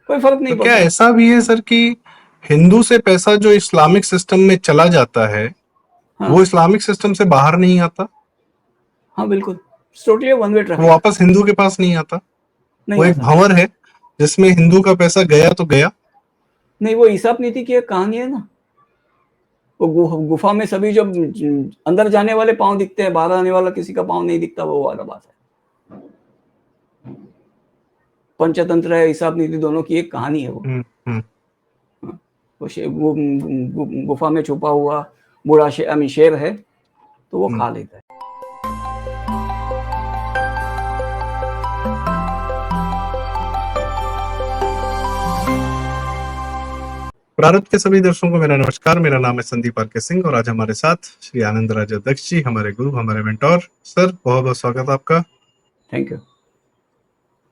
कोई फर्क नहीं तो क्या पड़ता। ऐसा भी है सर कि हिंदू से पैसा जो इस्लामिक सिस्टम में चला जाता है हाँ वो इस्लामिक सिस्टम से बाहर नहीं आता, हाँ बिल्कुल, टोटली वन वे वो ट्रैफिक, वापस हिंदू के पास नहीं आता? नहीं वो एक आता। भंवर है जिसमें हिंदू का पैसा गया तो गया। नहीं, वो हिसाब नीति की एक कहानी है ना। वो गुफा में सभी जो अंदर जाने वाले पांव दिखते हैं, बाहर आने वाला किसी का पांव नहीं दिखता, वो वाला बात है। पंचतंत्र है, हिसाब नीति, दोनों की एक कहानी है वो। हम्म। हाँ, वो गुफा में छुपा हुआ बूढ़ा शेर है, तो वो खा लेता है। प्रारब्ध के सभी दर्शकों को मेरा नमस्कार। मेरा नाम है संदीप आर के सिंह और आज हमारे साथ श्री आनंद राज अध्यक्ष जी, हमारे गुरु, हमारे मेंटोर। सर बहुत बहुत स्वागत आपका। Thank you.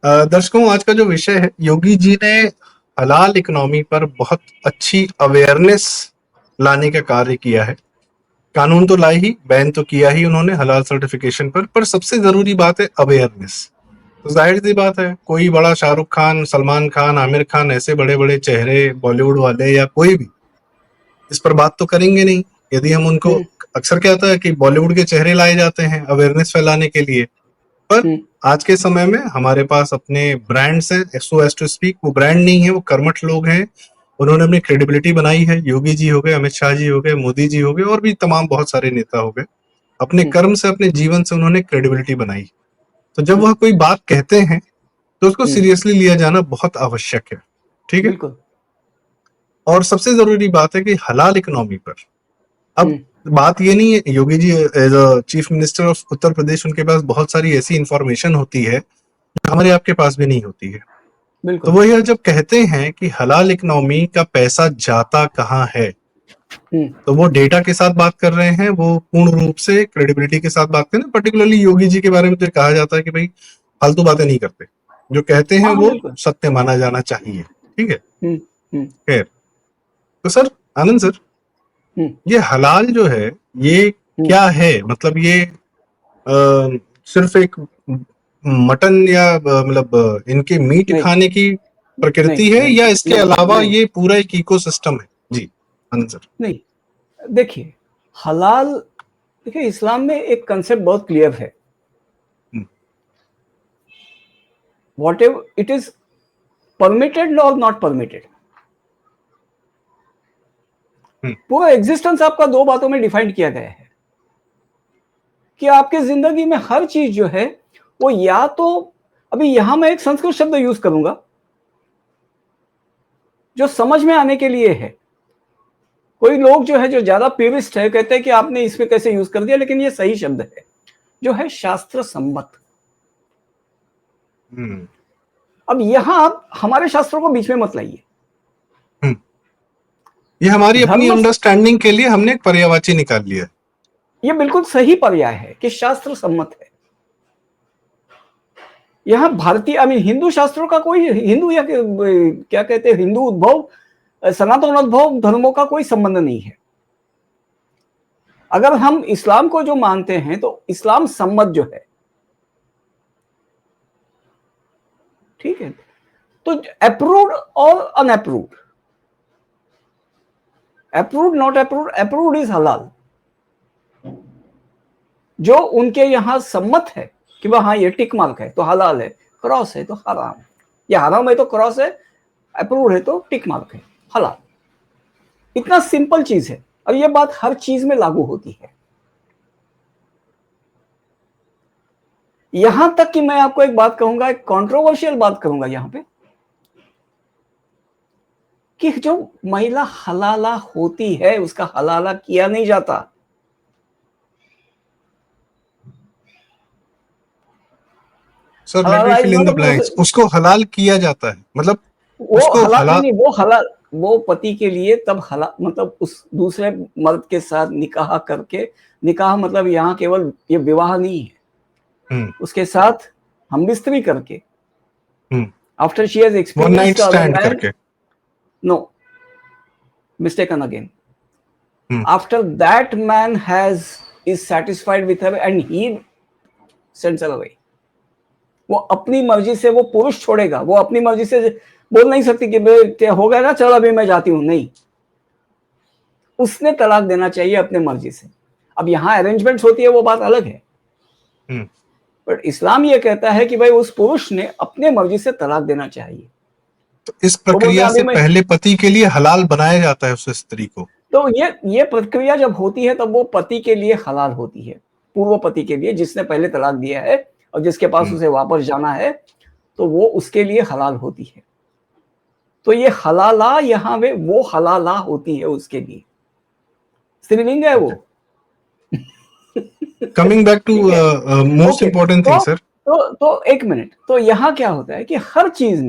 दर्शकों, आज का जो विषय है, योगी जी ने हलाल इकोनॉमी पर बहुत अच्छी अवेयरनेस लाने का कार्य किया है। कानून तो लाई ही, बैन तो किया ही उन्होंने हलाल सर्टिफिकेशन पर सबसे जरूरी बात है अवेयरनेस। तो जाहिर सी बात है, कोई बड़ा शाहरुख खान, सलमान खान, आमिर खान, ऐसे बड़े बड़े चेहरे बॉलीवुड वाले या कोई भी इस पर बात तो करेंगे नहीं। यदि हम उनको, अक्सर क्या होता है कि बॉलीवुड के चेहरे लाए जाते हैं अवेयरनेस फैलाने के लिए, पर आज के समय में हमारे पास अपने ब्रांड्स हैं, सो एज टू स्पीक। वो ब्रांड नहीं है, वो कर्मठ लोग हैं। उन्होंने अपनी क्रेडिबिलिटी बनाई है। योगी जी हो गए, अमित शाह जी हो गए, मोदी जी हो गए और भी तमाम बहुत सारे नेता हो गए। अपने कर्म से, अपने जीवन से उन्होंने क्रेडिबिलिटी बनाई। तो जब वह कोई बात कहते हैं तो उसको सीरियसली लिया जाना बहुत आवश्यक है। ठीक है। बिल्कुल। और सबसे जरूरी बात है कि हलाल इकोनॉमी पर अब बात ये नहीं है, Yogi ji as a chief minister of Uttar Pradesh, उनके पास बहुत सारी ऐसी इंफॉर्मेशन होती है जो हमारे आपके पास भी नहीं होती है। तो बिल्कुल। वो यह जब कहते हैं कि हलाल इकोनॉमी का पैसा जाता कहाँ है, तो वो डेटा के साथ बात कर रहे हैं, वो पूर्ण रूप से क्रेडिबिलिटी के साथ बात कर रहे हैं। पर्टिकुलरली योगी जी के बारे में तो कहा जाता है कि भाई फालतू बातें नहीं करते, जो कहते हैं हाँ हाँ वो बिल्कुल। सत्य माना जाना चाहिए। ठीक है। हम्म। खैर, तो सर, आनंद सर, ये हलाल जो है ये क्या है? मतलब ये सिर्फ एक मटन या मतलब इनके मीट नहीं खाने की नहीं प्रकृति है नहीं या इसके नहीं अलावा नहीं ये पूरा एक इकोसिस्टम है? जी आनंद सर। नहीं, देखिए, हलाल, देखिए इस्लाम में एक कंसेप्ट बहुत क्लियर है। What ever it is permitted और नॉट परमिटेड, पूरा एग्जिस्टेंस आपका दो बातों में डिफाइन किया गया है कि आपके जिंदगी में हर चीज जो है वो या तो, अभी यहां मैं एक संस्कृत शब्द यूज करूंगा जो समझ में आने के लिए है। कोई लोग जो है, जो ज्यादा प्योरिस्ट है, कहते हैं कि आपने इसमें कैसे यूज कर दिया, लेकिन ये सही शब्द है जो है शास्त्र सम्मत। अब यहां आप हमारे शास्त्रों को बीच में मत लाइए। ये हमारी अपनी धर्म, अंडरस्टैंडिंग के लिए हमने एक पर्यायवाची निकाल लिया। ये बिल्कुल सही पर्याय है कि शास्त्र सम्मत है। यहां भारतीय, आई मीन हिंदू शास्त्रों का कोई, हिंदू या क्या कहते हैं, हिंदू उद्भव, सनातन उद्भव धर्मों का कोई संबंध नहीं है। अगर हम इस्लाम को जो मानते हैं तो इस्लाम सम्मत जो है, ठीक है, तो अप्रूव्ड और unapproved, approved not approved, approved is हलाल। जो उनके यहां सम्मत है कि वह हाँ ये टिक मार्क है तो हलाल है, क्रॉस है तो हराम, या हराम है तो क्रॉस है, अप्रूव्ड है तो टिक मार्क है, हलाल। इतना सिंपल चीज है। और ये बात हर चीज में लागू होती है। यहां तक कि मैं आपको एक बात कहूंगा, एक कंट्रोवर्शियल बात कहूंगा यहां पे, कि जो महिला हलाला होती है उसका हलाला किया नहीं जाता। सर लेट मी हलाला fill is in not the blanks. उसको हलाल किया जाता है मतलब वो उसको हलाल नहीं हलाल। नहीं, वो हलाल, वो पति के लिए तब हलाल, मतलब उस दूसरे मर्द के साथ निकाह करके, निकाह मतलब यहाँ केवल ये विवाह नहीं है, उसके साथ हम बिस्तरी करके, after she has one night experienced other stand man, करके। No, mistaken again, after that man has is satisfied with her and he sends her away, वो अपनी मर्जी से वो पुरुष छोड़ेगा, वो अपनी मर्जी से बोल नहीं सकती कि भाई हो गया ना, चलो अभी मैं जाती हूं, नहीं, उसने तलाक देना चाहिए अपने मर्जी से। अब यहाँ अरेंजमेंट्स होती है, वो बात अलग है, बट इस्लाम ये कहता है कि भाई उस पुरुष ने अपने मर्जी से तलाक देना चाहिए। तो इस वो बोलते प्रक्रिया हैं अभी से मैं, पहले पति के लिए हलाल बनाया जाता है उस स्त्री को। तो ये प्रक्रिया जब होती है तब वो पति के लिए हलाल होती है, पूर्व पति के लिए, जिसने पहले तलाक दिया है और जिसके पास उसे वापस जाना है, तो वो उसके लिए हलाल होती है। तो ये हलाला यहाँ पे वो हलाला होती है उसके लिए, स्त्रीलिंग है वो। कमिंग बैक टू ठीक है, most okay, important thing sir. तो एक मिनट, तो यहाँ क्या होता है कि हर चीज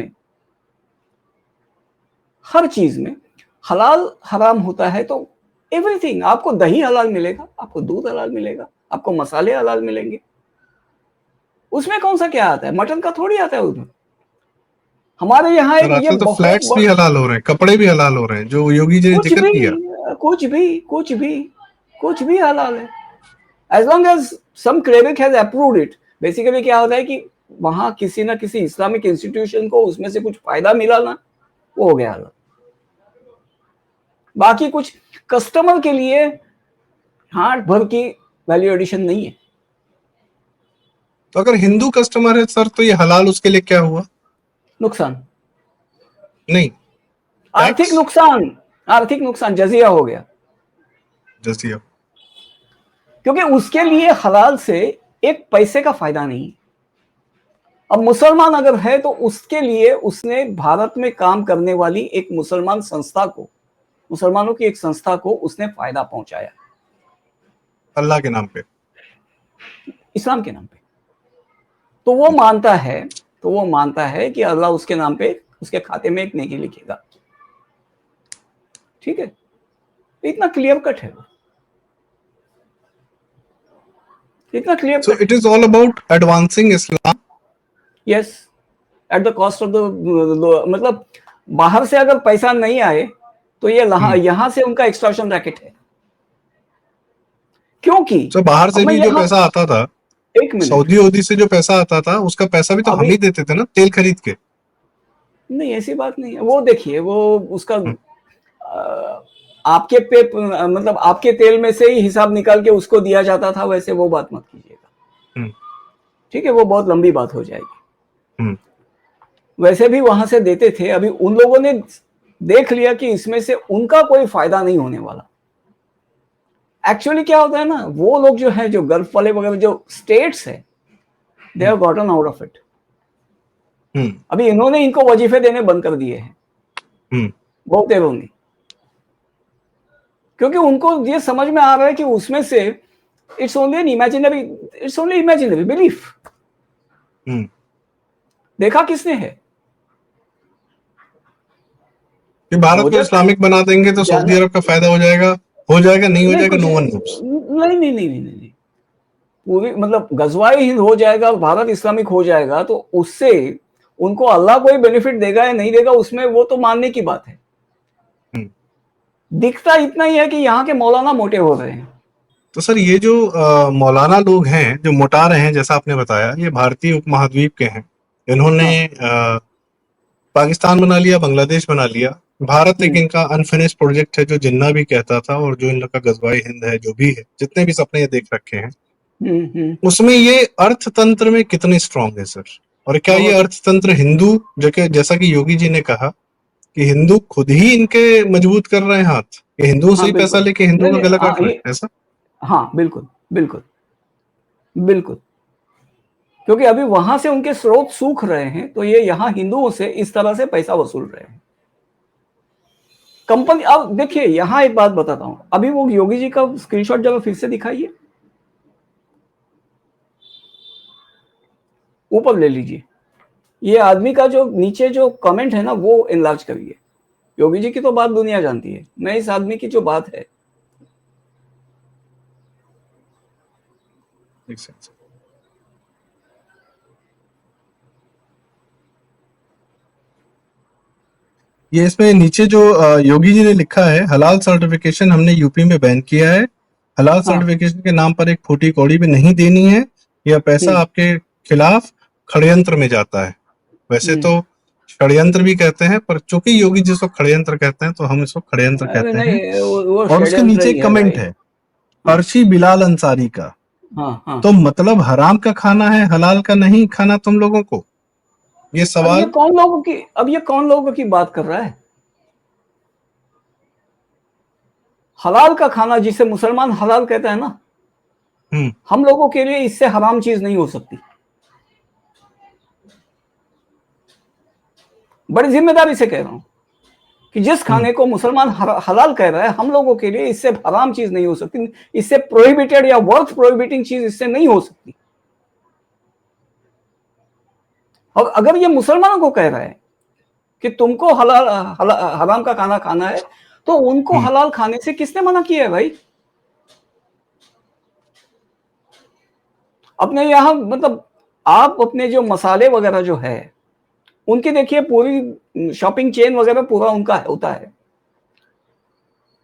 में हलाल हराम होता है। तो एवरीथिंग, आपको दही हलाल मिलेगा, आपको दूध हलाल मिलेगा, आपको मसाले हलाल मिलेंगे, उसमें कौन सा क्या आता है, मटन का थोड़ी आता है उसमें। हमारे यहाँ सर एक ये आजकल तो बहुत फ्लैट्स भी हलाल हो रहे हैं, कपड़े भी हलाल हो रहे हैं, जो योगी जी ने कुछ जिक्र भी किया। कुछ भी कुछ भी कुछ भी हलाल है, as long as some cleric has approved it. Basically क्या होता है कि वहां किसी ना किसी इस्लामिक इंस्टीट्यूशन को उसमें से कुछ फायदा मिला ना, वो हो गया हलाल। बाकी कुछ कस्टमर के लिए हाथ भर की वैल्यू एडिशन नहीं है। तो अगर हिंदू कस्टमर है सर, तो ये हलाल उसके लिए क्या हुआ? नुकसान, नहीं, आर्थिक टैक्स नुकसान, आर्थिक नुकसान, जजिया हो गया, जैसी। क्योंकि उसके लिए हलाल से एक पैसे का फायदा नहीं। अब मुसलमान अगर है तो उसके लिए उसने भारत में काम करने वाली एक मुसलमान संस्था को, मुसलमानों की एक संस्था को उसने फायदा पहुंचाया अल्लाह के नाम पे, इस्लाम के नाम पे। तो वो मानता है कि अल्लाह उसके नाम पे, उसके खाते में एक नेकी लिखेगा। ठीक है, इतना क्लियर कट है, इतना क्लियर सो कट इट है। Is all about advancing Islam. Yes, at the cost of the, मतलब बाहर से अगर पैसा नहीं आए तो ये यहां से उनका एक्सटॉर्शन रैकेट है। क्योंकि सो बाहर अब से मैं भी जो यहां, पैसा आता था, एक मिनट, सऊदी वूदी से जो पैसा आता था, उसका पैसा भी तो हम अभी ही देते थे ना, तेल खरीद के। नहीं, ऐसी बात नहीं है। वो देखिए, वो उसका हम्म, आपके पे, मतलब आपके तेल में से ही हिसाब निकाल के उसको दिया जाता था, वैसे वो बात मत कीजिएगा। हम्म, ठीक है, वो बहुत लंबी बात हो जाएगी। हम्म। वैसे भी वहां से देते थे, अभी उन लोगों ने देख लिया कि इसमें से उनका कोई फायदा नहीं होने वाला। एक्चुअली क्या होता है ना, वो लोग जो है, जो गल्फ वाले वगैरह जो स्टेट्स है, they have gotten out of it. अभी इन्होंने इनको वजीफे देने बंद कर दिए हैं बहुत देरों ने, क्योंकि उनको ये समझ में आ रहा है कि उसमें से it's only an imaginary belief. देखा किसने है, कि भारत को प्रोजेक्ट इस्लामिक बना देंगे तो सऊदी अरब का फायदा हो जाएगा, नहीं हो नहीं, जाएगा, कुछ नो वन नोस। नहीं नहीं नहीं नहीं नहीं, पूरी मतलब गजवाए हिंद हो जाएगा, भारत इस्लामिक हो जाएगा, तो उससे उनको अल्लाह कोई बेनिफिट देगा या नहीं देगा, उसमें वो तो मानने की बात है। दिखता इतना ही है कि यहाँ के मौलाना मोटे हो रहे हैं। तो सर ये जो मौलाना लोग हैं जो मोटा रहे हैं, जैसा आपने बताया, ये भारतीय उपमहाद्वीप के हैं। इन्होंने पाकिस्तान बना लिया, बांग्लादेश बना लिया। भारत एक इनका अनफिनिश्ड प्रोजेक्ट है, जो जिन्ना भी कहता था, और जो इन लोग का गजवाई हिंद है, जो भी है, जितने भी सपने ये देख रखे हैं, उसमें ये अर्थतंत्र में कितने स्ट्रांग है सर? और क्या ये अर्थतंत्र हिंदू, जो कि जैसा कि योगी जी ने कहा कि हिंदू खुद ही इनके मजबूत कर रहे हैं हाथ, ये हिंदुओं से ही पैसा लेके हिंदुओं का गला काट रहे हैं, ऐसा? हाँ, बिल्कुल बिल्कुल बिल्कुल, क्योंकि अभी वहां से उनके स्रोत सूख रहे हैं, तो ये यहाँ हिंदुओं से इस तरह से पैसा वसूल रहे हैं कंपनी। अब देखिए, यहाँ एक बात बताता हूं, अभी वो योगी जी का स्क्रीनशॉट जब फिर से दिखाइए, ऊपर ले लीजिए, ये आदमी का जो नीचे जो कमेंट है ना, वो इनलार्ज करिए। योगी जी की तो बात दुनिया जानती है, मैं इस आदमी की जो बात है, ये इसमें नीचे जो योगी जी ने लिखा है, हलाल सर्टिफिकेशन हमने यूपी में बैन किया है। हलाल सर्टिफिकेशन के नाम पर एक फूटी कौड़ी भी नहीं देनी है। यह पैसा आपके खिलाफ षड्यंत्र में जाता है। वैसे तो षड्यंत्र भी कहते हैं, पर चूंकि योगी जी इसको षड्यंत्र कहते हैं तो हम इसको षड्यंत्र अरे कहते हैं। नहीं, वो और उसके षड्यंत्र नीचे ही एक है कमेंट भाई। है, हाँ फर्शी बिलाल अंसारी का, हाँ हाँ। तो मतलब हराम का खाना है, हलाल का नहीं खाना तुम लोगों को? ये सवाल। अब ये कौन लोगों की बात कर रहा है? हलाल का खाना जिसे मुसलमान हलाल कहता है ना, हम लोगों के लिए इससे हराम चीज नहीं हो सकती। बड़ी जिम्मेदारी से कह रहा हूं कि जिस खाने को मुसलमान हलाल कह रहा है, हम लोगों के लिए इससे हराम चीज नहीं हो सकती, इससे प्रोहिबिटेड या वर्थ प्रोहिबिटिंग चीज इससे नहीं हो सकती। और अगर ये मुसलमानों को कह रहा है कि तुमको हराम का खाना खाना है, तो उनको हलाल खाने से किसने मना किया है भाई? अपने यहां मतलब आप अपने जो मसाले वगैरह जो है उनकी देखिए, पूरी शॉपिंग चेन वगैरह पूरा उनका होता है,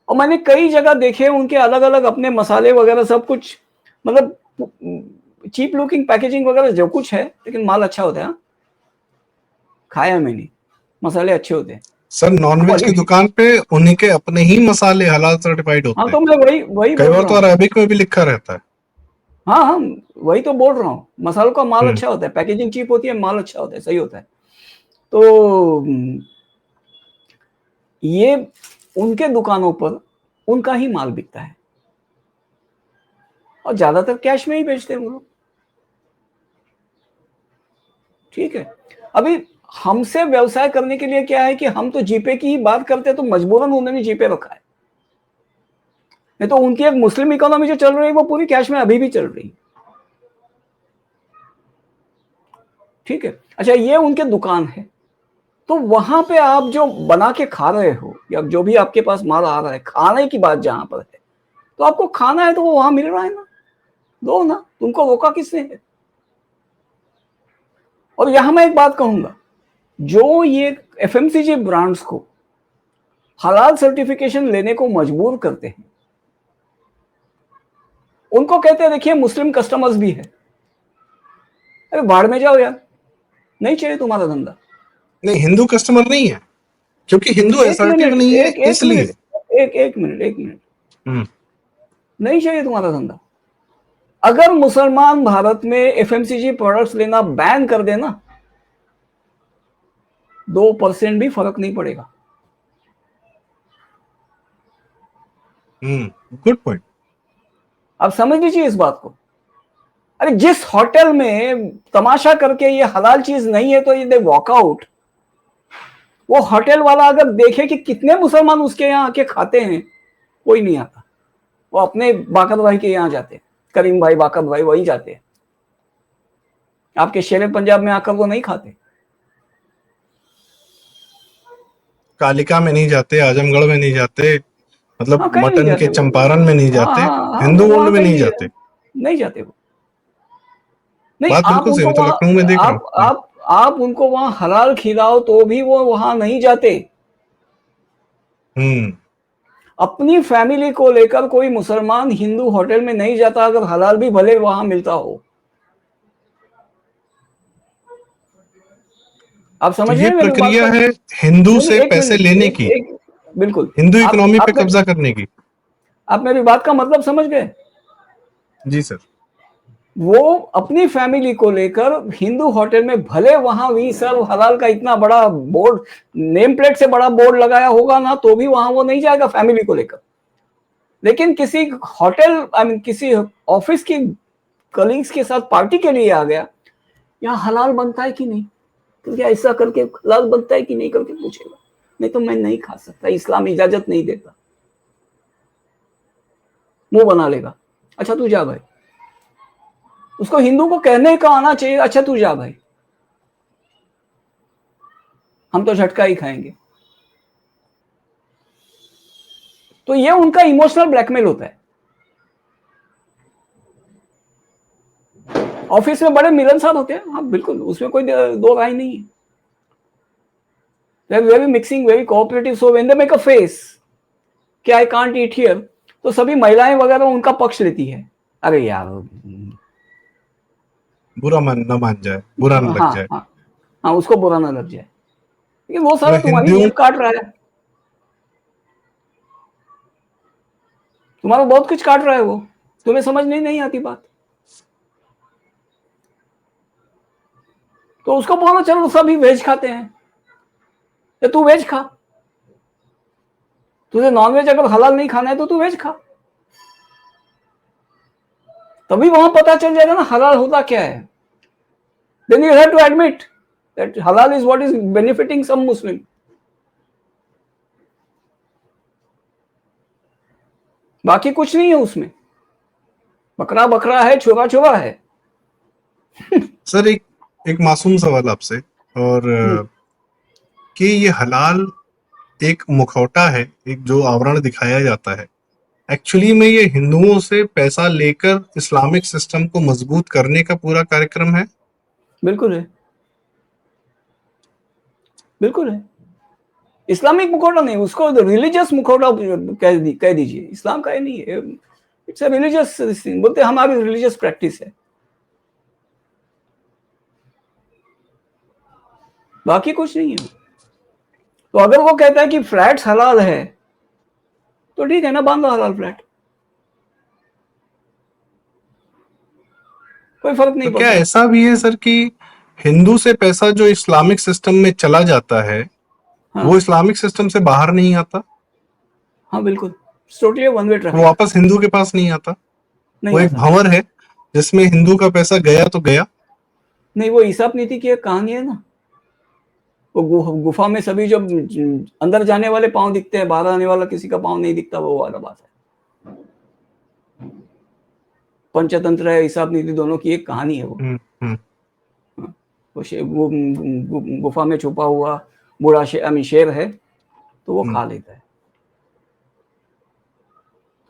और मैंने कई जगह देखे उनके अलग अलग अपने मसाले वगैरह सब कुछ, मतलब चीप लुकिंग पैकेजिंग वगैरह जो कुछ है, लेकिन माल अच्छा होता है। खाया मैंने, मसाले अच्छे होते हैं सर नॉनवेज की दुकान पे उन्हीं के अपने ही मसाले हलाल सर्टिफाइड हाँ, होते तो हैं। मैं वही कई बोल बार रहा तो हूँ। अरेबिक में भी लिखा रहता है। हाँ हाँ, वही तो बोल रहा हूँ, मसालों का माल अच्छा होता है, पैकेजिंग चीप होती है, माल अच्छा होता है, सही होता है। तो ये उनके दुकानों पर उनका ही माल बिकता है, और ज्यादातर कैश में ही बेचते हैं वो लोग। ठीक है, अभी हमसे व्यवसाय करने के लिए क्या है कि हम तो जीपे की ही बात करते हैं, तो मजबूरन उन्होंने जीपे रखा है। नहीं तो उनकी एक मुस्लिम इकोनॉमी जो चल रही है वो पूरी कैश में अभी भी चल रही है। ठीक है, अच्छा, ये उनके दुकान है, तो वहां पे आप जो बना के खा रहे हो या जो भी आपके पास माल आ रहा है, खाने की बात जहां पर है, तो आपको खाना है तो वो वहां मिल रहा है ना, दो ना, तुमको रोका किसने है? और यहां मैं एक बात कहूंगा, जो ये एफएमसीजी ब्रांड्स को हलाल सर्टिफिकेशन लेने को मजबूर करते हैं, उनको कहते हैं देखिए मुस्लिम कस्टमर्स भी है। अरे बाढ़ में जाओ यार, नहीं चाहिए तुम्हारा धंधा। नहीं, हिंदू कस्टमर नहीं है, क्योंकि हिंदू एक असर्टिव मिनट, नहीं है एक एक इसलिए। मिनट, एक मिनट, नहीं चाहिए तुम्हारा धंधा। अगर मुसलमान भारत में एफएमसीजी प्रोडक्ट्स लेना बैन कर देना, 2% भी फर्क नहीं पड़ेगा। Good point. आप समझ लीजिए इस बात को। अरे जिस होटल में तमाशा करके ये हलाल चीज नहीं है तो ये दे वॉकआउट, वो होटल वाला अगर देखे कि कितने मुसलमान उसके यहाँ आके खाते हैं, कोई नहीं आता, वो अपने बाकत भाई के यहाँ जाते हैं, करीम भाई, बाकत भाई, वही जाते हैं। आपके शेरे पंजाब में आकर वो नहीं खाते। कालिका में नहीं जाते, आजमगढ़ में नहीं जाते, मतलब हाँ, कहीं नहीं मटन के जाते वो। चंपारण में नहीं हाँ जाते, हाँ हाँ, हिंदू वो वर्ल्ड वहां में कहीं नहीं जाते। नहीं जाते वो। नहीं, बात आप बिल्कुल सही, उनको मैं तो लखनऊ में वहां देख रहा आप हूँ। आप उनको वहां हलाल खिलाओ तो भी वो वहां नहीं जाते। हम्म अपनी फैमिली को लेकर कोई मुसलमान हिंदू होटल में नहीं जाता, अगर हलाल भी भले वहां मिलता हो। आप तो समझ रहे ये हैं मेरी बात प्रक्रिया को? है हिंदू नहीं, से एक पैसे मिनट, लेने एक की, एक बिल्कुल। हिंदू आप इकोनॉमी पे आप कब्जा करने की। आप मेरी बात का मतलब समझ गए? जी सर। वो अपनी फैमिली को लेकर हिंदू होटल में भले वहां भी सर्व हलाल का इतना बड़ा बोर्ड, नेम प्लेट से बड़ा बोर्ड लगाया होगा ना, तो भी वहां वो नहीं जाएगा फैमिली को लेकर। लेकिन किसी होटल, आई मीन किसी ऑफिस की कलीग्स के साथ पार्टी के लिए आ गया, यहाँ हलाल बनता है कि नहीं, क्योंकि ऐसा करके हलाल बनता है कि नहीं करके पूछेगा, नहीं तो मैं नहीं खा सकता, इस्लाम इजाजत नहीं देता, मुंह बना लेगा। अच्छा तू जा भाई, उसको हिंदू को कहने का आना चाहिए, अच्छा तू जा भाई, हम तो झटका ही खाएंगे। तो ये उनका इमोशनल ब्लैकमेल होता है। ऑफिस में बड़े मिलनसार होते हैं, हाँ बिल्कुल, उसमें कोई दो राय नहीं है। They're very mixing, very cooperative. So when they make a face कि I can't eat here, तो सभी महिलाएं वगैरह उनका पक्ष लेती है। अरे यार, बुरा मान न मान जाए, बुरा न लग हाँ जाए। हाँ हाँ, उसको बुरा ना लग जाए। लेकिन वो सारा तुम्हारी हिंदुओं जेब काट रहा है, तुम्हारा बहुत कुछ काट रहा है वो, तुम्हें समझ नहीं आती बात। तो उसको बोलो चलो सभी वेज खाते हैं, या तू वेज खा, तुझे नॉनवेज अगर हलाल नहीं खाना है तो तू वेज खा, तभी वहां पता चल जाएगा ना हलाल होता क्या है। Then you have to admit that halal is what is benefiting some Muslim. बाकी कुछ नहीं है उसमें, बकरा बकरा है, छोरा छोरा है। सर एक मासूम सवाल आपसे, और कि ये हलाल एक मुखौटा है, एक जो आवरण दिखाया जाता है, एक्चुअली में ये हिंदुओं से पैसा लेकर इस्लामिक सिस्टम को मजबूत करने का पूरा कार्यक्रम है? बिल्कुल है, बिल्कुल है। इस्लामिक मुखौटा नहीं, उसको रिलीजियस मुखौटा कह दीजिए, इस्लाम का ये नहीं है, इट्स अ रिलीजियस थिंग, बोलते हमारी रिलीजियस प्रैक्टिस है, बाकी कुछ नहीं है। तो अगर वो कहता है कि फ्लैट्स हलाल है तो ठीक है ना, बांध लो हलाल फ्लैट, कोई फर्क नहीं तो क्या पड़ता। ऐसा भी है सर कि हिंदू से पैसा जो इस्लामिक सिस्टम में चला जाता है हाँ वो इस्लामिक सिस्टम से बाहर नहीं आता, हाँ बिल्कुल, टोटली वन वे वो ट्रैफिक, वापस हिंदू के पास नहीं आता? नहीं वो एक आता। भंवर है जिसमें हिंदू का पैसा गया तो गया। नहीं, वो हिसाब नीति की एक कहानी है ना, वो गुफा में सभी जब अंदर जाने वाले पांव दिखते हैं, बाहर आने वाला किसी का पांव नहीं दिखता, वो वाला बात है। पंचतंत्र है, हिसाब नीति, दोनों की एक कहानी है वो। वो गुफा में छुपा हुआ बूढ़ा शेर है, तो वो खा लेता है।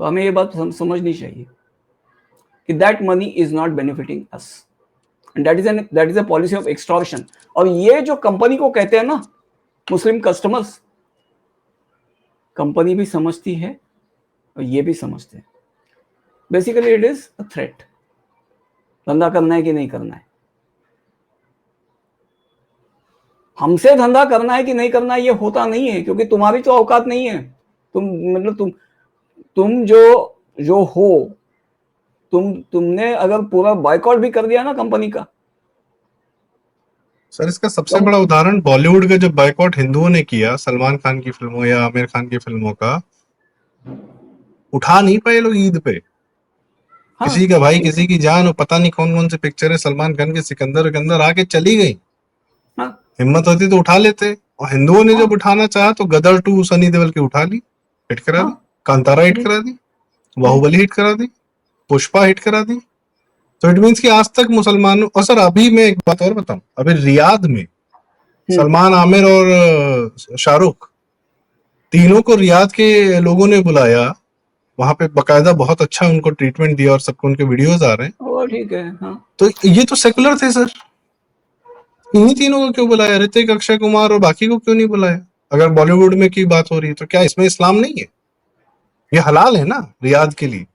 तो हमें ये बात समझनी चाहिए कि that money is not benefiting us, and that is a policy of extortion. और ये जो कंपनी को कहते हैं ना मुस्लिम कस्टमर्स, कंपनी भी समझती है और ये भी समझते हैं। Basically it is a threat, धंधा करना है कि नहीं करना है, हमसे धंधा करना है कि नहीं करना है ये होता नहीं है, क्योंकि तुम्हारी तो औकात नहीं है। तुम जो हो, तुमने अगर पूरा बाइकआउट भी कर दिया ना कंपनी का। सर इसका सबसे बड़ा उदाहरण बॉलीवुड का जब बाइकआउट हिंदुओं ने किया सलमान खान की फिल्मों या आमिर खान की फिल्मों का, उठा नहीं पाए लोग ईद पे। हाँ, किसी का भाई किसी की जान, और पता नहीं कौन कौन सी पिक्चर है सलमान खान के सिकंदर के अंदर आके चली गई। हाँ, हिम्मत होती तो उठा लेते, और हिंदुओं ने हाँ, जब उठाना चाहा तो गदर 2 सनी देओल की उठा ली, हिट करा दी, हाँ, कांतारा हिट करा दी, बाहुबली हिट करा दी, पुष्पा हिट करा दी। तो इट मीन्स कि आज तक मुसलमानों, और सर अभी मैं एक बात और बताऊं, अभी रियाद में सलमान, आमिर और शाहरुख तीनों को रियाद के लोगों ने बुलाया, वहां पे बकायदा बहुत अच्छा उनको ट्रीटमेंट दिया और सबको उनके वीडियोस आ रहे हैं। वो ठीक है। हाँ, तो ये तो सेकुलर थे सर, इन्हीं तीनों को क्यों बुलाया? ऋतिक, अक्षय कुमार और बाकी को क्यों नहीं बुलाया? अगर बॉलीवुड में की बात हो रही है तो क्या इसमें इस्लाम नहीं है? ये हलाल है ना रियाद के लिए,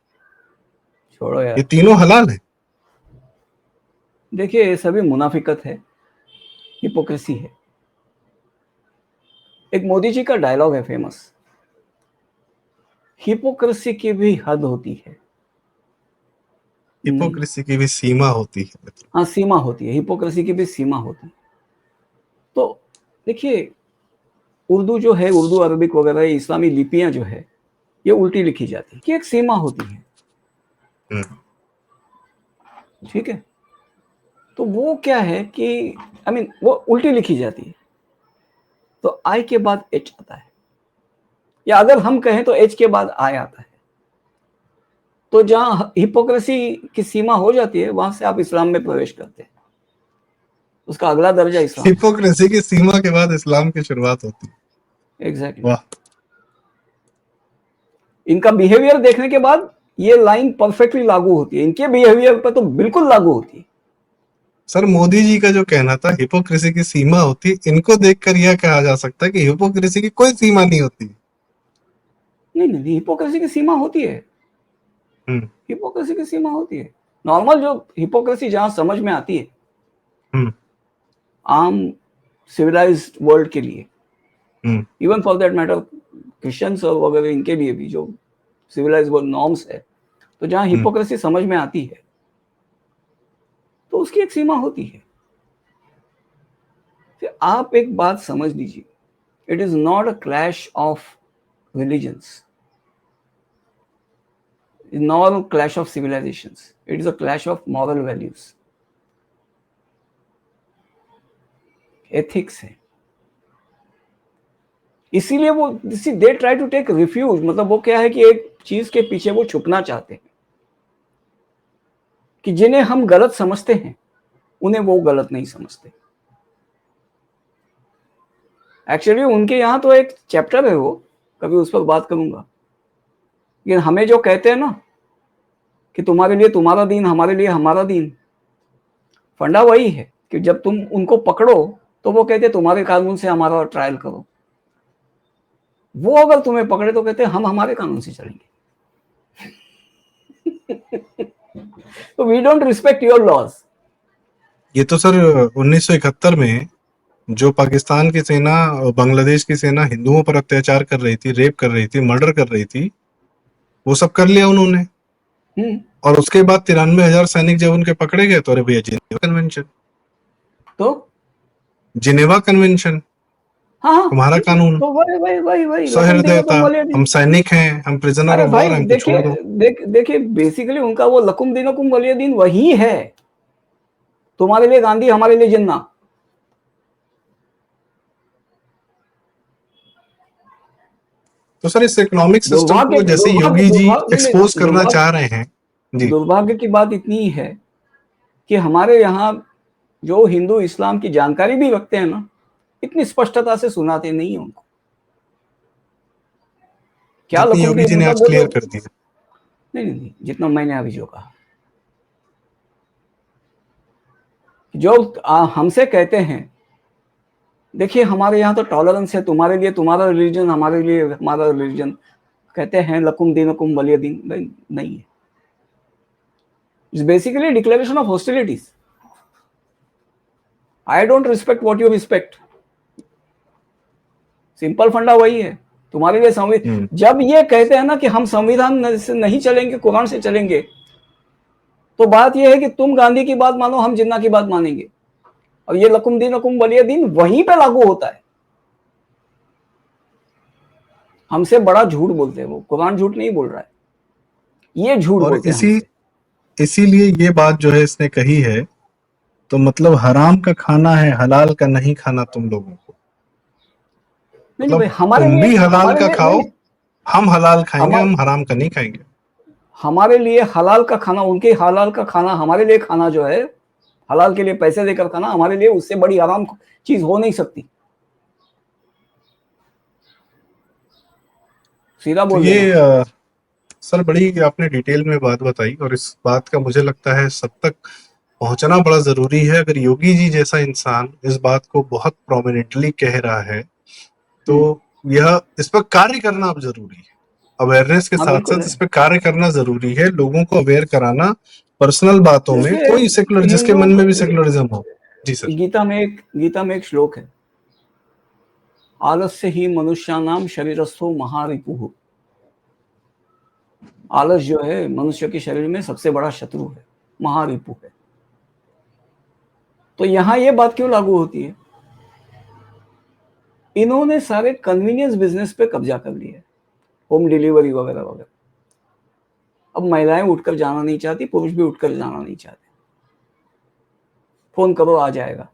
छोड़ो ये यार। तीनों हलाल है। देखिए ये सभी मुनाफिकत है, हिपोक्रेसी है। एक मोदी जी का डायलॉग है फेमस, हिपोक्रेसी की भी हद होती है। हिपोक्रेसी की भी सीमा होती है। हाँ, सीमा होती है, हिपोक्रेसी की भी सीमा होती है। तो देखिए, उर्दू जो है, उर्दू अरबिक वगैरह इस्लामी लिपियां जो है, ये उल्टी लिखी जाती है कि एक सीमा होती है। ठीक है, तो वो क्या है कि वो उल्टी लिखी जाती है, तो आई के बाद एच आता है, या अगर हम कहें तो एच के बाद आई आता है। तो जहां हिपोक्रेसी की सीमा हो जाती है, वहां से आप इस्लाम में प्रवेश करते हैं, उसका अगला दर्जा इस्लाम। हिपोक्रेसी की सीमा के बाद इस्लाम की शुरुआत होती है। एग्जैक्टली। वाह। इनका बिहेवियर देखने के बाद ये लाइन परफेक्टली लागू होती है, इनके बिहेवियर पर तो बिल्कुल लागू होती है। सर मोदी जी का जो कहना था हिपोक्रेसी की सीमा होती है, इनको देखकर यह कहा जा सकता है कि हिपोक्रेसी की कोई सीमा नहीं होती। नहीं नहीं, हिपोक्रेसी की सीमा होती है, हम्म हिपोक्रेसी की सीमा होती है। नॉर्मल जो हिपोक्रेसी जहां समझ में आती है हम्म आम सिविलाइज्ड वर्ल्ड के लिए, even for that matter Christians और वगैरह इनके लिए भी जो सिविलाइज नॉर्म्स है, तो जहां हिपोक्रेसी समझ में आती है तो उसकी एक सीमा होती है। फिर आप एक बात समझ लीजिए, it is not a clash of religions, not a clash of civilisations, it is a clash of moral values, ethics है। इसीलिए वो they try to take refuge, मतलब वो क्या है कि एक चीज के पीछे वो छुपना चाहते हैं कि जिन्हें हम गलत समझते हैं उन्हें वो गलत नहीं समझते। एक्चुअली उनके यहाँ तो एक चैप्टर है, वो कभी उस पर बात करूंगा। लेकिन हमें जो कहते हैं ना कि तुम्हारे लिए तुम्हारा दीन, हमारे लिए हमारा दीन, फंडा वही है कि जब तुम उनको पकड़ो तो वो कहते तुम्हारे कानून से हमारा ट्रायल करो, वो अगर तुम्हें पकड़े तो कहते हम हमारे कानून से चलेंगे। तो we don't respect your laws. ये तो सर 1971 में जो पाकिस्तान की सेना और बांग्लादेश की सेना हिंदुओं पर अत्याचार कर रही थी, रेप कर रही थी, मर्डर कर रही थी, वो सब कर लिया उन्होंने। और उसके बाद 93,000 सैनिक जब उनके पकड़े गए तो अरे भैया जिनेवा कन्वेंशन, तो जिनेवा कन्वेंशन, हाँ तुम्हारा कानून, तो वही सहृदयता, हम सैनिक हैं, हम प्रिजनर अरे ऑफ भाई वॉर हैं, हमको छोड़ दो। देखिए बेसिकली उनका वो लकुम दिनकुम वलिय दिन वही है, तुम्हारे लिए गांधी हमारे लिए जिन्ना। तो सर इस इकोनॉमिक सिस्टम को जैसे योगी जी एक्सपोज करना चाह रहे हैं जी, दुर्भाग्य की बात इतनी है कि हमारे यहाँ जो हिंदू इस्लाम की जानकारी भी रखते हैं ना, इतनी स्पष्टता से सुनाते नहीं है उनको। क्या जितनी लकुम योगी जी ने आज क्लियर कर दिया। नहीं, जितना मैंने अभी जो कहा, जो हमसे कहते हैं देखिए हमारे यहाँ तो टॉलरेंस है, तुम्हारे लिए तुम्हारा रिलीजन, हमारे लिए हमारा रिलीजन, कहते हैं लकुम दीनुकुम वलिय दीन, नहीं है। It's basically declaration of hostilities. I don't respect what you respect, simple फंडा वही है। तुम्हारे लिए संविधान, जब ये कहते हैं ना कि हम संविधान से नहीं चलेंगे, कुरान से चलेंगे, तो बात यह है कि तुम गांधी की बात मानो, हम जिन्ना की बात मानेंगे, और ये लकुम दीनुकुम वलिय दीन वहीं पे लागू होता है। हमसे बड़ा झूठ बोलते हैं वो, कुरान झूठ नहीं बोल रहा है, ये झूठ बोलते हैं हमसे। इसीलिए ये बात जो है इसने कही है, तो मतलब हराम का खाना है, हलाल का नहीं खाना तुम लोगों को। नहीं मतलब भाई, हमारे तुम लिए भी हलाल हमारे का लिए खाओ, नहीं, हम हलाल खाएंगे, हम हराम का नहीं खाएंगे। हमारे लिए हलाल का खाना, उनके हलाल का खाना, हमारे लिए खाना जो है हलाल के लिए पैसे देकर खाना, हमारे लिए उससे बड़ी आराम चीज हो नहीं सकती। सीधा तो बोल ये देना। सर बड़ी आपने डिटेल में बात बताई, और इस बात का मुझे लगता है सब तक पहुंचना बड़ा जरूरी है। अगर योगी जी जैसा इंसान इस बात को बहुत प्रोमिनेंटली कह रहा है तो यह इस पर कार्य करना अब जरूरी है। अवेयरनेस के हाँ साथ बिल्कुल साथ है। इस पर कार्य करना जरूरी है, लोगों को अवेयर कराना पर्सनल बातों में। देखिए कोई सेकुलर, जिसके हिंदू, मन में भी सेकुलरिज्म हो। जी सर। गीता में एक श्लोक है, आलस्य ही मनुष्यानाम शरीरस्थो महारिपुः। आलस जो है मनुष्य के शरीर में सबसे बड़ा शत्रु है, महारिपु है। तो यहां ये बात क्यों लागू होती है? इन्होंने सारे कन्वीनियंस बिजनेस पे कब्जा कर लिया है, होम डिलीवरी वगैरह वगैरह। अब महिलाएं उठकर जाना नहीं चाहती, पुरुष भी उठकर जाना नहीं चाहते, फोन करो आ जाएगा।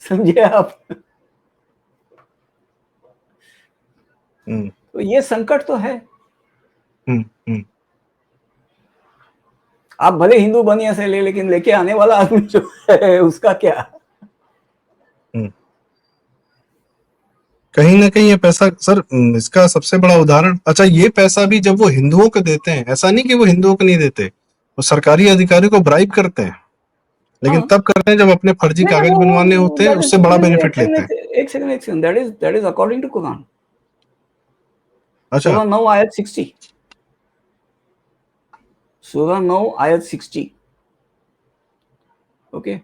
समझे आप? तो ये संकट तो है। आप भले हिंदू बनिया से ले, लेकिन लेके आने वाला आदमी जो है उसका क्या? कहीं ना कहीं ये पैसा सर, इसका सबसे बड़ा उदाहरण, अच्छा ये पैसा भी जब वो हिंदुओं को देते हैं, ऐसा नहीं कि वो हिंदुओं को नहीं देते, वो सरकारी अधिकारी को ब्राइब करते हैं, लेकिन तब करते हैं जब अपने फर्जी कागज बनवाने होते हैं, उससे बड़ा बेनिफिट लेते हैं। एक second, that is according to Quran. अच्छा। सूरह 9 आयत 60, सूरह 9 आयत 60। ओके,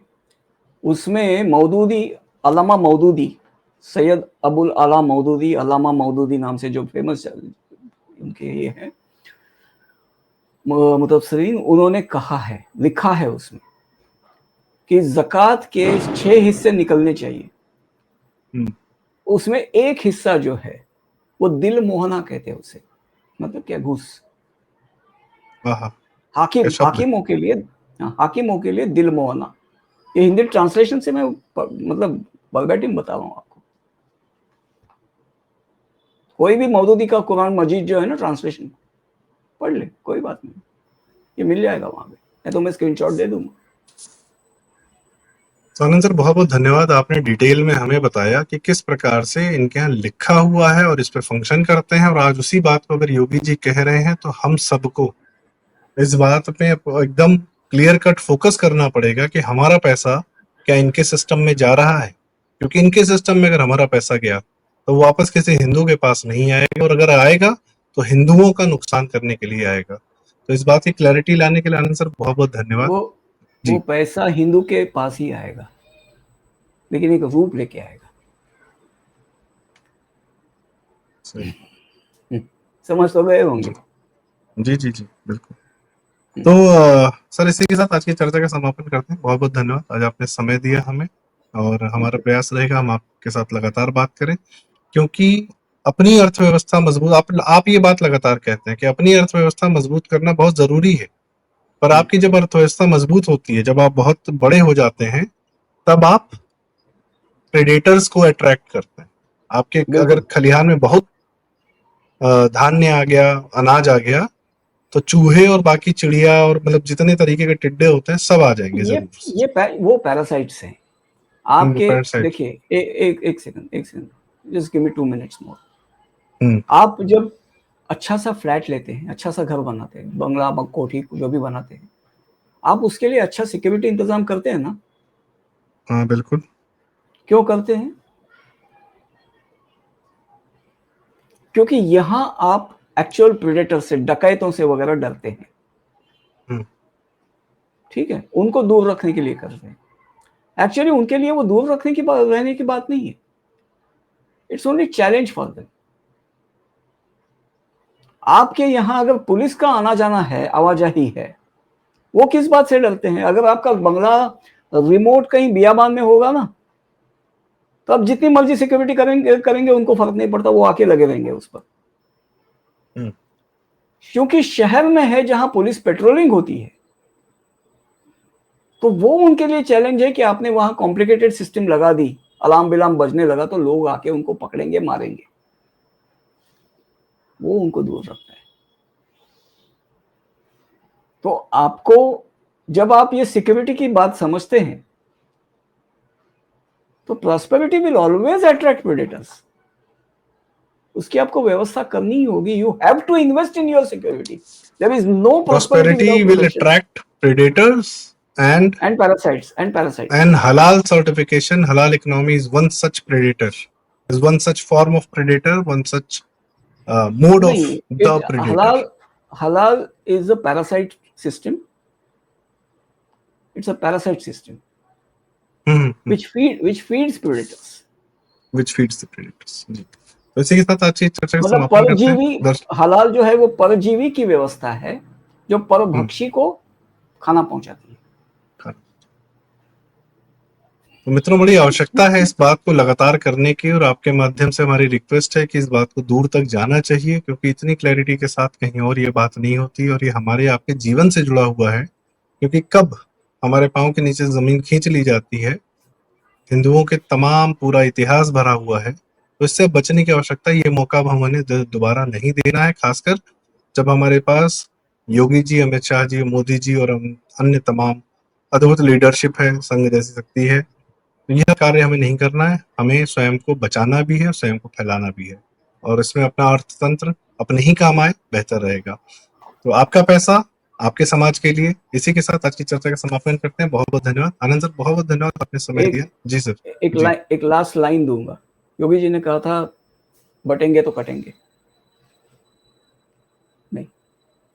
उसमें मौदूदी, अल्लामा मौदूदी, सैयद अबुल आला मौदूदी, अल्लामा मौदूदी नाम से जो फेमस उनके ये हैं मुतफस्सिरीन, उन्होंने कहा है, लिखा है उसमें कि ज़कात के 6 हिस्से निकलने चाहिए। उसमें एक हिस्सा जो है वो दिल मोहना कहते हैं उसे, मतलब क्या, घूस। हाकिमों के लिए, हाकिमों के लिए दिल मोहना। ये हिंदी ट्रांसलेशन से मैं मतलब वर्बैटिम बता रहा हूँ आपको। कोई भी मौदूदी का कुरान मजीद जो है ना ट्रांसलेशन पढ़ ले, कोई बात नहीं, ये मिल जाएगा वहां पे, मैं तुम्हें स्क्रीनशॉट दे दूंगा। आनंद सर, बहुत बहुत धन्यवाद। आपने डिटेल में हमें बताया कि किस प्रकार से इनके यहाँ लिखा हुआ है और इस पर फंक्शन करते हैं, और आज उसी बात को अगर योगी जी कह रहे हैं तो हम सबको इस बात पे एकदम क्लियर कट फोकस करना पड़ेगा कि हमारा पैसा क्या इनके सिस्टम में जा रहा है, क्योंकि इनके सिस्टम में अगर हमारा पैसा गया तो वापस किसी हिंदू के पास नहीं आएगा, और अगर आएगा तो हिंदुओं का नुकसान करने के लिए आएगा। तो इस बात की क्लैरिटी लाने के लिए आनंद सर बहुत बहुत धन्यवाद। वो पैसा हिंदू के पास ही आएगा, लेकिन एक रूप लेके आएगा। समझ तो गए होंगे। जी जी जी बिल्कुल। तो सर, इसी के साथ आज की चर्चा का समापन करते हैं। बहुत बहुत धन्यवाद, आज आपने समय दिया हमें, और हमारा प्रयास रहेगा हम आपके साथ लगातार बात करें, क्योंकि अपनी अर्थव्यवस्था मजबूत, आप ये बात लगातार कहते हैं कि अपनी अर्थव्यवस्था मजबूत करना बहुत जरूरी है, पर आपकी जब अर्थव्यवस्था मजबूत होती है, जब आप बहुत बड़े हो जाते हैं, तब आप प्रेडेटर्स को अट्रैक्ट करते हैं। आपके अगर खलिहान में बहुत धान्य आ गया, अनाज आ गया, तो चूहे और बाकी चिड़िया और मतलब जितने तरीके के टिड्डे होते हैं सब आ जाएंगे जरूर। वो पैरासाइट्स हैं आपके। देखिए एक second, just give me 2 minutes more. आप जब अच्छा सा फ्लैट लेते हैं, अच्छा सा घर बनाते हैं, बंगला कोठी जो भी बनाते हैं, आप उसके लिए अच्छा सिक्योरिटी इंतजाम करते हैं ना? हाँ बिल्कुल। क्यों करते हैं? क्योंकि यहां आप एक्चुअल प्रेडेटर से, डकैतों से वगैरह डरते हैं। ठीक है, उनको दूर रखने के लिए करते हैं। एक्चुअली उनके लिए वो दूर रखने की रहने की बात नहीं है, it's only challenge for them. आपके यहां अगर पुलिस का आना जाना है, आवाजाही है, वो किस बात से डरते हैं? अगर आपका बंगला रिमोट कहीं बियाबान में होगा ना, तो आप जितनी मर्जी सिक्योरिटी करेंगे उनको फर्क नहीं पड़ता, वो आके लगे रहेंगे उस पर। क्योंकि शहर में है जहां पुलिस पेट्रोलिंग होती है, तो वो उनके लिए चैलेंज है कि आपने वहां कॉम्प्लिकेटेड सिस्टम लगा दी, अलार्म बिलार्म बजने लगा तो लोग आके उनको पकड़ेंगे, मारेंगे। वो उनको दूर रखता है। तो आपको, जब आप ये सिक्योरिटी की बात समझते हैं, तो prosperity will always attract predators. उसकी आपको व्यवस्था करनी ही होगी। You have to invest in your security. There is no prosperity will attract predators and parasites and halal certification, halal economy is one such predator, is one such form of predator, one such mode of the predator. Halal is a parasite system. It's a parasite system which feeds predators. Which feeds the predators. तो इसी के साथ आज की चर्चा का मतलब समापन करते हैं। हलाल जो है वो परजीवी की व्यवस्था है जो परभक्षी को खाना पहुंचाती है। तो मित्रों, बड़ी आवश्यकता है इस बात को लगातार करने की, और आपके माध्यम से हमारी रिक्वेस्ट है कि इस बात को दूर तक जाना चाहिए, क्योंकि इतनी क्लैरिटी के साथ कहीं और ये बात नहीं होती, और ये हमारे आपके जीवन से जुड़ा हुआ है। क्योंकि कब हमारे पांव के नीचे जमीन खींच ली जाती है, हिंदुओं के तमाम पूरा इतिहास भरा हुआ है, तो इससे बचने की आवश्यकता, ये मौका अब हमें दोबारा नहीं देना है। खासकर जब हमारे पास योगी जी, अमित शाह जी, मोदी जी और अन्य तमाम अद्भुत लीडरशिप है, संघ जैसी शक्ति है, तो यह कार्य हमें नहीं करना है। हमें स्वयं को बचाना भी है, स्वयं को फैलाना भी है, और इसमें अपना अर्थतंत्र अपने ही काम आए, बेहतर रहेगा। तो आपका पैसा आपके समाज के लिए। इसी के साथ आज की चर्चा का समापन करते हैं। बहुत बहुत धन्यवाद आनंद सर, बहुत बहुत धन्यवाद, आपने समय दिया। जी सर। एक लास्ट लाइन दूंगा। योगी जी ने कहा था बटेंगे तो कटेंगे, नहीं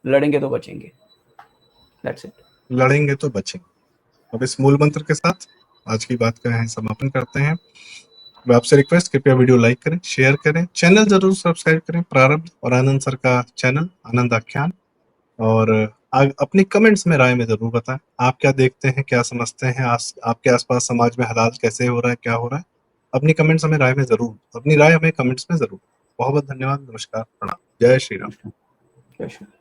लड़ेंगे तो बचेंगे। That's it. लड़ेंगे तो बचेंगे। अब इस मूल मंत्र के साथ आज की बात का यहीं समापन करते हैं। मैं आपसे रिक्वेस्ट, कृपया वीडियो लाइक करें, शेयर करें, चैनल जरूर सब्सक्राइब करें, प्रारंभ और आनंद सर का चैनल आनंद आख्यान, और अपनी कमेंट्स में राय में जरूर बताएं आप क्या देखते हैं, क्या समझते हैं, आपके आसपास समाज में हलाल कैसे हो रहा है, क्या हो रहा है। अपनी कमेंट्स हमें राय में जरूर, अपनी राय हमें कमेंट्स में जरूर। बहुत बहुत धन्यवाद, नमस्कार, प्रणाम, जय श्री राम। जय श्री राम।